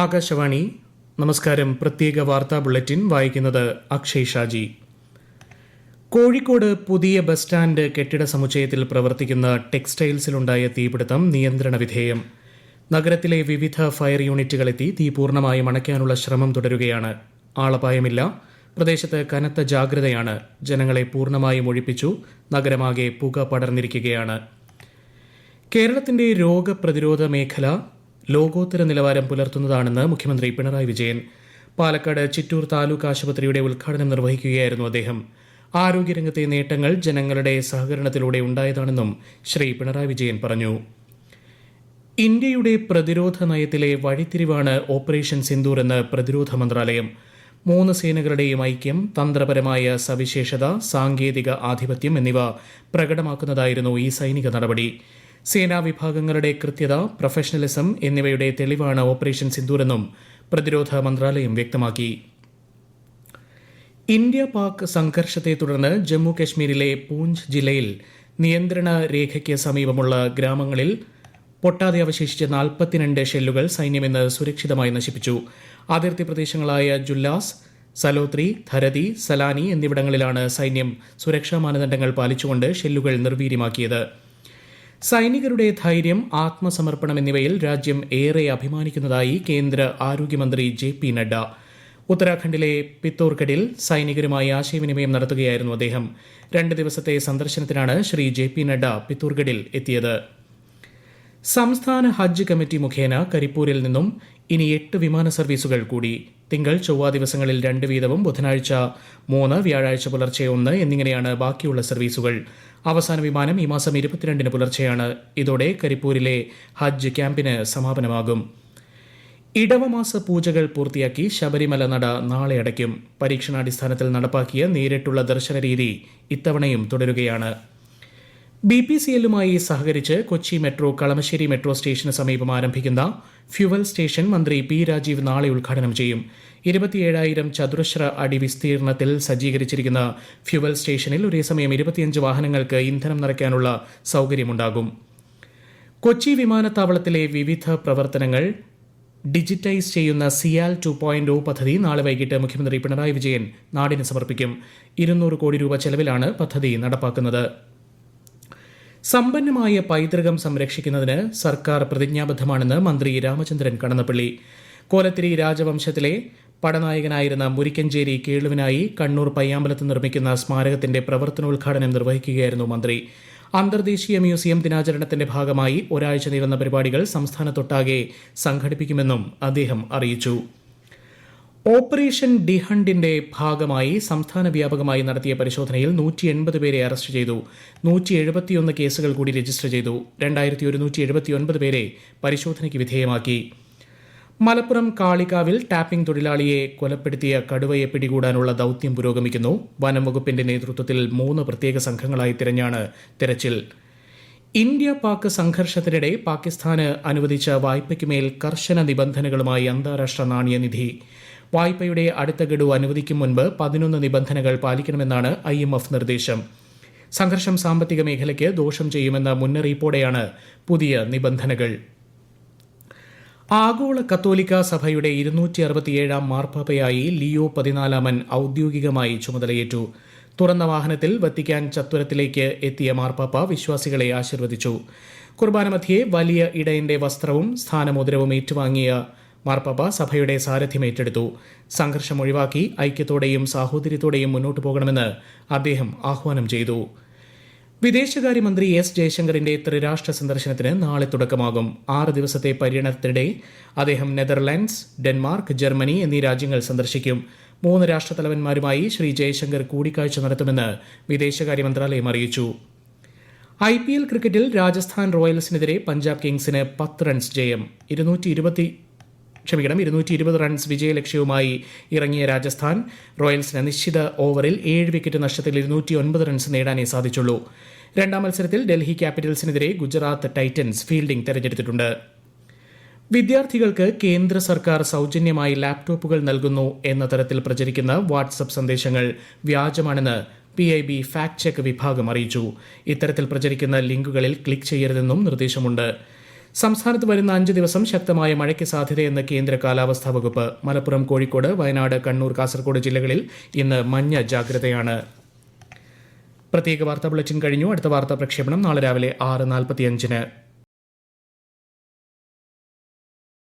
ആകാശവാണി നമസ്കാരം. പ്രത്യേക വാർത്താ ബുള്ളറ്റിൻ വായിക്കുന്നത് അക്ഷയ് ഷാജി. കോഴിക്കോട് പുതിയ ബസ് സ്റ്റാൻഡ് കെട്ടിട സമുച്ചയത്തിൽ പ്രവർത്തിക്കുന്ന ടെക്സ്റ്റൈൽസിലുണ്ടായ തീപിടുത്തം നിയന്ത്രണ വിധേയം. നഗരത്തിലെ വിവിധ ഫയർ യൂണിറ്റുകളെത്തി തീ പൂർണ്ണമായും അണയ്ക്കാനുള്ള ശ്രമം തുടരുകയാണ്. ആളപായമില്ല. പ്രദേശത്ത് കനത്ത ജാഗ്രതയാണ്. ജനങ്ങളെ പൂർണ്ണമായും ഒഴിപ്പിച്ചു. നഗരമാകെ പുക പടർന്നിരിക്കുകയാണ്. കേരളത്തിന്റെ രോഗപ്രതിരോധ മേഖല ലോകോത്തര നിലവാരം പുലർത്തുന്നതാണെന്ന് മുഖ്യമന്ത്രി പിണറായി വിജയൻ. പാലക്കാട് ചിറ്റൂർ താലൂക്ക് ആശുപത്രിയുടെ ഉദ്ഘാടനം നിർവഹിക്കുകയായിരുന്നു അദ്ദേഹം. ആരോഗ്യരംഗത്തെ നേട്ടങ്ങൾ ജനങ്ങളുടെ സഹകരണത്തിലൂടെ ഉണ്ടായതാണെന്നും ശ്രീ പിണറായി വിജയൻ പറഞ്ഞു. ഇന്ത്യയുടെ പ്രതിരോധ നയത്തിലെ വഴിത്തിരിവാണ് ഓപ്പറേഷൻ സിന്ദൂർ എന്ന് പ്രതിരോധ മന്ത്രാലയം. 3 സേനകളുടെയും ഐക്യം, തന്ത്രപരമായ സവിശേഷത, സാങ്കേതിക ആധിപത്യം എന്നിവ പ്രകടമാക്കുന്നതായിരുന്നു ഈ സൈനിക നടപടി. സേനാ വിഭാഗങ്ങളുടെ കൃത്യത, പ്രൊഫഷണലിസം എന്നിവയുടെ തെളിവാണ് ഓപ്പറേഷൻ സിന്ദൂർ എന്നും പ്രതിരോധ മന്ത്രാലയം വ്യക്തമാക്കി. ഇന്ത്യ പാക് സംഘർഷത്തെ തുടർന്ന് ജമ്മു കശ്മീരിലെ പൂഞ്ച് ജില്ലയിൽ നിയന്ത്രണ രേഖയ്ക്ക് സമീപമുള്ള ഗ്രാമങ്ങളിൽ പൊട്ടാതെ അവശേഷിച്ച 42 ഷെല്ലുകൾ സൈന്യം ഇന്ന് സുരക്ഷിതമായി നശിപ്പിച്ചു. അതിർത്തി പ്രദേശങ്ങളായ ജുല്ലാസ്, സലോത്രി, ധരതി, സലാനി എന്നിവിടങ്ങളിലാണ് സൈന്യം സുരക്ഷാ മാനദണ്ഡങ്ങൾ പാലിച്ചുകൊണ്ട് ഷെല്ലുകൾ നിർവീര്യമാക്കിയത്. സൈനികരുടെ ധൈര്യം, ആത്മസമർപ്പണം എന്നിവയിൽ രാജ്യം ഏറെ അഭിമാനിക്കുന്നതായി കേന്ദ്ര ആരോഗ്യമന്ത്രി JP നഡ്ഡ. ഉത്തരാഖണ്ഡിലെ പിത്തോർഗഡിൽ സൈനികരുമായി ആശയവിനിമയം നടത്തുകയായിരുന്നു അദ്ദേഹം. 2 ദിവസത്തെ സന്ദർശനത്തിനാണ് ശ്രീ JP നഡ്ഡ പിത്തോർഗഡിൽ എത്തിയത്. സംസ്ഥാന ഹജ്ജ് കമ്മിറ്റി മുഖേന കരിപ്പൂരിൽ നിന്നും ഇനി 8 വിമാന സർവീസുകൾ കൂടി. തിങ്കൾ, ചൊവ്വ ദിവസങ്ങളിൽ 2 വീതവും, ബുധനാഴ്ച 3, വ്യാഴാഴ്ച പുലർച്ചെ 1 എന്നിങ്ങനെയാണ് ബാക്കിയുള്ള സർവീസുകൾ. അവസാന വിമാനം ഈ മാസം 22 പുലർച്ചെയാണ്. ഇതോടെ കരിപ്പൂരിലെ ഹജ്ജ് ക്യാമ്പിന് സമാപനമാകും. ഇടവമാസ പൂജകൾ പൂർത്തിയാക്കി ശബരിമല നട നാളെ അടയ്ക്കും. പരീക്ഷണാടിസ്ഥാനത്തിൽ നടപ്പാക്കിയ നേരിട്ടുള്ള ദർശന രീതി ഇത്തവണയും തുടരുകയാണ്. BPCLുമായി സഹകരിച്ച് കൊച്ചി മെട്രോ കളമശ്ശേരി മെട്രോ സ്റ്റേഷന് സമീപം ആരംഭിക്കുന്ന ഫ്യുവൽ സ്റ്റേഷൻ മന്ത്രി P രാജീവ് നാളെ ഉദ്ഘാടനം ചെയ്യും. 27,000 ചതുരശ്ര അടി വിസ്തീർണത്തിൽ സജ്ജീകരിച്ചിരിക്കുന്ന ഫ്യുവൽ സ്റ്റേഷനിൽ ഒരേസമയം 25 വാഹനങ്ങൾക്ക് ഇന്ധനം നിറയ്ക്കാനുള്ള സൌകര്യമുണ്ടാകും. കൊച്ചി വിമാനത്താവളത്തിലെ വിവിധ പ്രവർത്തനങ്ങൾ ഡിജിറ്റൈസ് ചെയ്യുന്ന സിയാൽ 2.0 പദ്ധതി നാളെ വൈകിട്ട് മുഖ്യമന്ത്രി പിണറായി വിജയൻ നാടിന് സമർപ്പിക്കും. 200 കോടി രൂപ ചെലവിലാണ് പദ്ധതി നടപ്പാക്കുന്നത്. സമ്പന്നമായ പൈതൃകം സംരക്ഷിക്കുന്നതിന് സർക്കാർ പ്രതിജ്ഞാബദ്ധമാണെന്ന് മന്ത്രി രാമചന്ദ്രൻ കടന്നപ്പള്ളി. കോലത്തിരി രാജവംശത്തിലെ പടനായകനായിരുന്ന മുരിക്കഞ്ചേരി കേളുവിനായി കണ്ണൂർ പയ്യാമ്പലത്ത് നിർമ്മിക്കുന്ന സ്മാരകത്തിന്റെ പ്രവർത്തനോദ്ഘാടനം നിർവഹിക്കുകയായിരുന്നു മന്ത്രി. അന്തർദേശീയ മ്യൂസിയം ദിനാചരണത്തിന്റെ ഭാഗമായി ഒരാഴ്ച നീളുന്ന പരിപാടികൾ സംസ്ഥാനത്തൊട്ടാകെ സംഘടിപ്പിക്കുമെന്നും അദ്ദേഹം അറിയിച്ചു. ഓപ്പറേഷൻ ഡിഹണ്ടിന്റെ ഭാഗമായി സംസ്ഥാന വ്യാപകമായി നടത്തിയ പരിശോധനയിൽ 180 പേരെ അറസ്റ്റ് ചെയ്തു. 171 കേസുകൾ കൂടി രജിസ്റ്റർ ചെയ്തു. 2179 പേരെ പരിശോധനയ്ക്ക് വിധേയമാക്കി. മലപ്പുറം കാളികാവിൽ ടാപ്പിംഗ് തൊഴിലാളിയെ കൊലപ്പെടുത്തിയ കടുവയെ പിടികൂടാനുള്ള ദൌത്യം പുരോഗമിക്കുന്നു. വനം വകുപ്പിന്റെ നേതൃത്വത്തിൽ 3 പ്രത്യേക സംഘങ്ങളായി തിരഞ്ഞാണ് തെരച്ചിൽ. ഇന്ത്യ പാക് സംഘർഷത്തിനിടെ പാകിസ്ഥാന് അനുവദിച്ച വായ്പയ്ക്കുമേൽ കർശന നിബന്ധനകളുമായി അന്താരാഷ്ട്ര നാണയനിധി. വായ്പയുടെ അടുത്ത ഗഡു അനുവദിക്കും മുൻപ് 11 നിബന്ധനകൾ പാലിക്കണമെന്നാണ് IMF നിർദ്ദേശം. സംഘർഷം സാമ്പത്തിക മേഖലയ്ക്ക് ദോഷം ചെയ്യുമെന്ന മുന്നറിയിപ്പോടെയാണ് പുതിയ നിബന്ധനകൾ. ആഗോള കത്തോലിക്ക സഭയുടെ 267 മാർപ്പാപ്പയായി ലിയോ 14 ഔദ്യോഗികമായി ചുമതലയേറ്റു. തുറന്ന വാഹനത്തിൽ വത്തിക്കാൻ ചത്വരത്തിലേക്ക് എത്തിയ മാർപ്പാപ്പ വിശ്വാസികളെ ആശീർവദിച്ചു. കുർബാന മധ്യേ വലിയ ഇടയന്റെ വസ്ത്രവും സ്ഥാനമോതിരവും ഏറ്റുവാങ്ങിയ മാർപ്പാപ്പ സഭയുടെ സാരഥ്യം ഏറ്റെടുത്തു. സംഘർഷം ഒഴിവാക്കി ഐക്യത്തോടെയും സാഹോദര്യത്തോടെയും മുന്നോട്ടു പോകണമെന്ന് അദ്ദേഹം ആഹ്വാനം ചെയ്തു. വിദേശകാര്യമന്ത്രി S ജയശങ്കറിന്റെ ത്രിരാഷ്ട്ര സന്ദർശനത്തിന് നാളെ തുടക്കമാകും. 6 ദിവസത്തെ പര്യടനത്തിനിടെ അദ്ദേഹം നെതർലാൻഡ്സ്, ഡെൻമാർക്ക്, ജർമ്മനി എന്നീ രാജ്യങ്ങൾ സന്ദർശിക്കും. 3 രാഷ്ട്രതലവന്മാരുമായി ശ്രീ ജയശങ്കർ കൂടിക്കാഴ്ച നടത്തുമെന്ന് വിദേശകാര്യ മന്ത്രാലയം അറിയിച്ചു. IPL ക്രിക്കറ്റിൽ രാജസ്ഥാൻ റോയൽസിനെതിരെ പഞ്ചാബ് കിങ്സിന് 10 റൺസ് ജയം. 220 റൺസ് വിജയലക്ഷ്യവുമായി ഇറങ്ങിയ രാജസ്ഥാൻ റോയൽസിന് നിശ്ചിത ഓവറിൽ 7 വിക്കറ്റ് നഷ്ടത്തിൽ 209 റൺസ് നേടാനേ സാധിച്ചുള്ളൂ. 2ാം മത്സരത്തിൽ ഡൽഹി ക്യാപിറ്റൽസിനെതിരെ ഗുജറാത്ത് ടൈറ്റൻസ് ഫീൽഡിംഗ് തെരഞ്ഞെടുത്തിട്ടുണ്ട്. വിദ്യാർത്ഥികൾക്ക് കേന്ദ്ര സർക്കാർ സൌജന്യമായി ലാപ്ടോപ്പുകൾ നൽകുന്നു എന്ന തരത്തിൽ പ്രചരിക്കുന്ന വാട്സ്ആപ്പ് സന്ദേശങ്ങൾ വ്യാജമാണെന്ന് PIB ഫാക്ട് ചെക്ക് വിഭാഗം അറിയിച്ചു. ഇത്തരത്തിൽ പ്രചരിക്കുന്ന ലിങ്കുകളിൽ ക്ലിക്ക് ചെയ്യരുതെന്നും നിർദ്ദേശമുണ്ട്. സംസ്ഥാനത്ത് വരുന്ന 5 ദിവസം ശക്തമായ മഴയ്ക്ക് സാധ്യതയെന്ന് കേന്ദ്ര കാലാവസ്ഥാ വകുപ്പ്. മലപ്പുറം, കോഴിക്കോട്, വയനാട്, കണ്ണൂർ, കാസർഗോഡ് ജില്ലകളിൽ ഇന്ന് മഞ്ഞ ജാഗ്രതയാണ്. പ്രത്യേക വാർത്താ ബുള്ളറ്റിൻ കഴിഞ്ഞു. അടുത്ത വാർത്താ പ്രക്ഷേപണം നാളെ രാവിലെ 6:45-ന്.